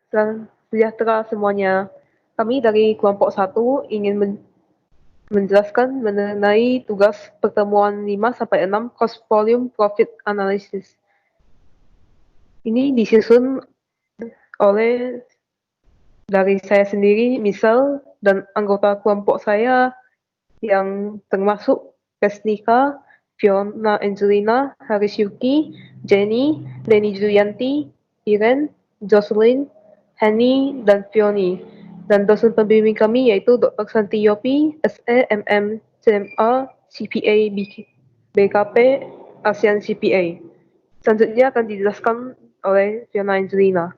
Salam sejahtera semuanya. Kami dari kelompok 1 ingin menjelaskan mengenai tugas pertemuan 5-6 cost volume profit analysis. Ini disusun oleh dari saya sendiri, misal, dan anggota kelompok saya yang termasuk Resnika, Fiona Angelina, Haris Yuki, Jenny, Leni Julianti, Iren, Jocelyn, Henny, dan Fioni. Dan dosen pembimbing kami yaitu Dr. Santi Yopi, SE, MM, CMA, CPA, BKP, ASEAN CPA. Selanjutnya akan dijelaskan oleh Fiona Angelina.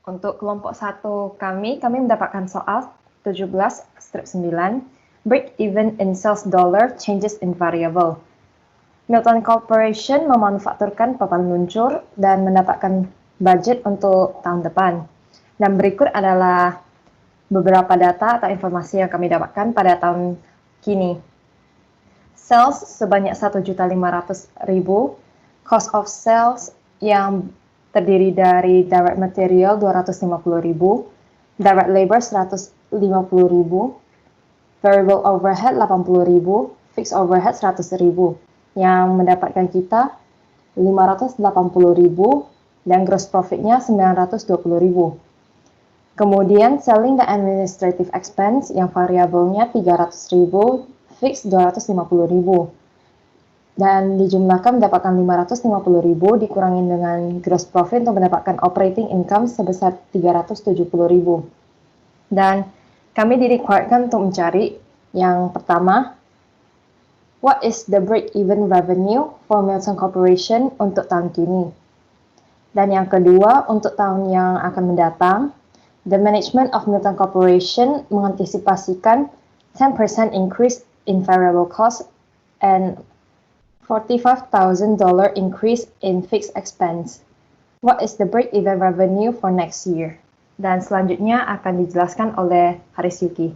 Untuk kelompok 1 kami mendapatkan soal 17/9, break even in sales dollar changes in variable. Milton Corporation memanufakturkan papan luncur dan mendapatkan budget untuk tahun depan. Dan berikut adalah beberapa data atau informasi yang kami dapatkan pada tahun kini. Sales sebanyak 1.500.000, cost of sales yang terdiri dari direct material 250.000, direct labor 150.000, variable overhead 80.000, fixed overhead 100.000, yang mendapatkan kita 580.000 dan gross profitnya 920.000. Kemudian selling dan administrative expense yang variabelnya 300.000, fixed 250.000. Dan dijumlahkan mendapatkan 550.000 dikurangi dengan gross profit untuk mendapatkan operating income sebesar 370.000. Dan kami direkwirkan untuk mencari yang pertama, what is the break-even revenue for Milton Corporation untuk tahun kini? Dan yang kedua, untuk tahun yang akan mendatang, the management of Milton Corporation mengantisipasikan 10% increase in variable cost and $45,000 increase in fixed expense. What is the break-even revenue for next year? Dan selanjutnya akan dijelaskan oleh Haris Yuki.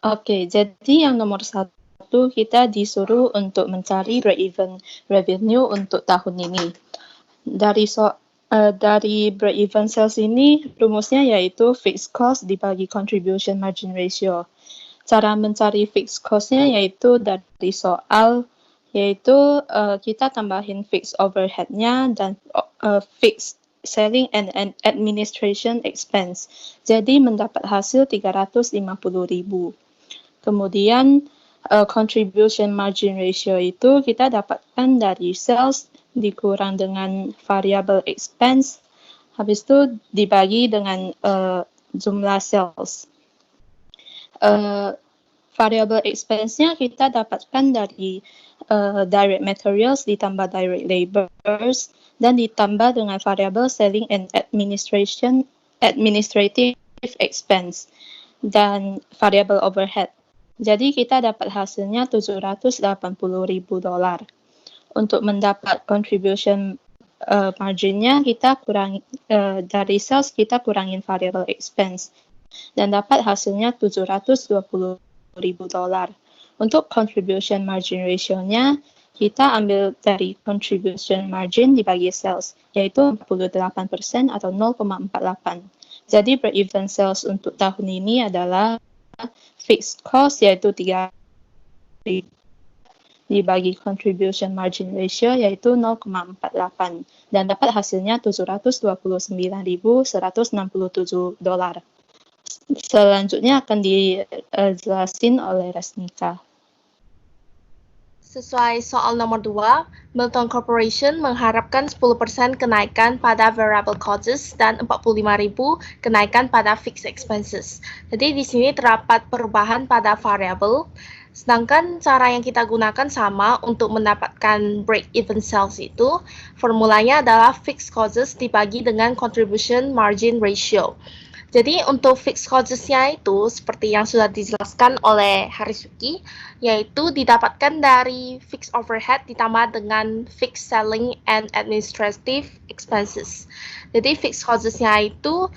Oke, jadi yang nomor 1 kita disuruh untuk mencari break-even revenue untuk tahun ini. Dari break-even sales ini, rumusnya yaitu fixed cost dibagi contribution margin ratio. Cara mencari fixed cost-nya yaitu dari soal, yaitu kita tambahin fixed overhead-nya dan fixed selling and administration expense. Jadi mendapat hasil 350.000. Kemudian contribution margin ratio itu kita dapatkan dari sales dikurang dengan variable expense, habis itu dibagi dengan jumlah sales. Variable expense-nya kita dapatkan dari direct materials ditambah direct labors dan ditambah dengan variable selling and administrative expense dan variable overhead. Jadi kita dapat hasilnya $780.000. Untuk mendapat contribution margin-nya kita kurangi dari sales kita kurangin variable expense dan dapat hasilnya $720.000. Untuk contribution margin ratio-nya kita ambil dari contribution margin dibagi sales, yaitu 48% atau 0,48. Jadi break-even sales untuk tahun ini adalah fixed cost yaitu 3.000 dibagi contribution margin ratio yaitu 0,48 dan dapat hasilnya $729.167. Selanjutnya akan dijelasin oleh Resnika. Sesuai soal nomor 2, Milton Corporation mengharapkan 10% kenaikan pada variable costs dan 45.000 kenaikan pada fixed expenses. Jadi di sini terdapat perubahan pada variable, sedangkan cara yang kita gunakan sama untuk mendapatkan break-even sales itu, formulanya adalah fixed costs dibagi dengan contribution margin ratio. Jadi untuk fixed costs-nya itu seperti yang sudah dijelaskan oleh Harisuki, yaitu didapatkan dari fixed overhead ditambah dengan fixed selling and administrative expenses. Jadi fixed costs-nya itu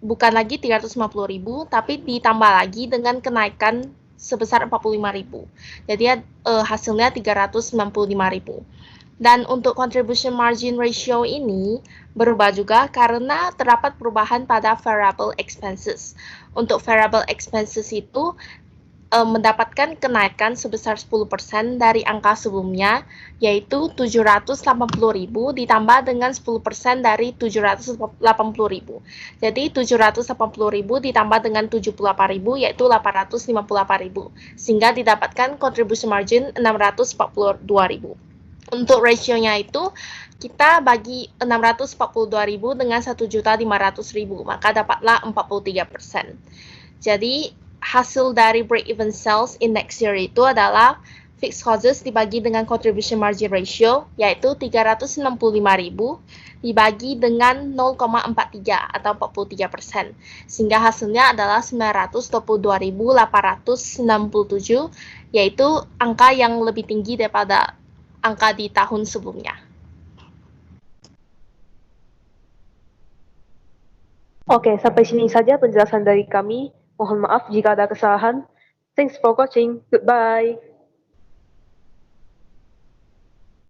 bukan lagi 350.000 tapi ditambah lagi dengan kenaikan sebesar 45.000. Jadi hasilnya 395.000. Dan untuk contribution margin ratio ini berubah juga karena terdapat perubahan pada variable expenses. Untuk variable expenses itu mendapatkan kenaikan sebesar 10% dari angka sebelumnya, yaitu 780.000 ditambah dengan 10% dari 780.000. Jadi 780.000 ditambah dengan 78.000 yaitu 858.000, sehingga didapatkan contribution margin 642.000. Untuk rasionya itu kita bagi 642.000 dengan 1.500.000, maka dapatlah 43%. Jadi hasil dari break-even sales in next year itu adalah fixed costs dibagi dengan contribution margin ratio, yaitu 365.000 dibagi dengan 0,43 atau 43%, sehingga hasilnya adalah 922.867, yaitu angka yang lebih tinggi daripada angka di tahun sebelumnya. Oke, sampai sini saja penjelasan dari kami. Mohon maaf jika ada kesalahan. Thanks for watching. Goodbye.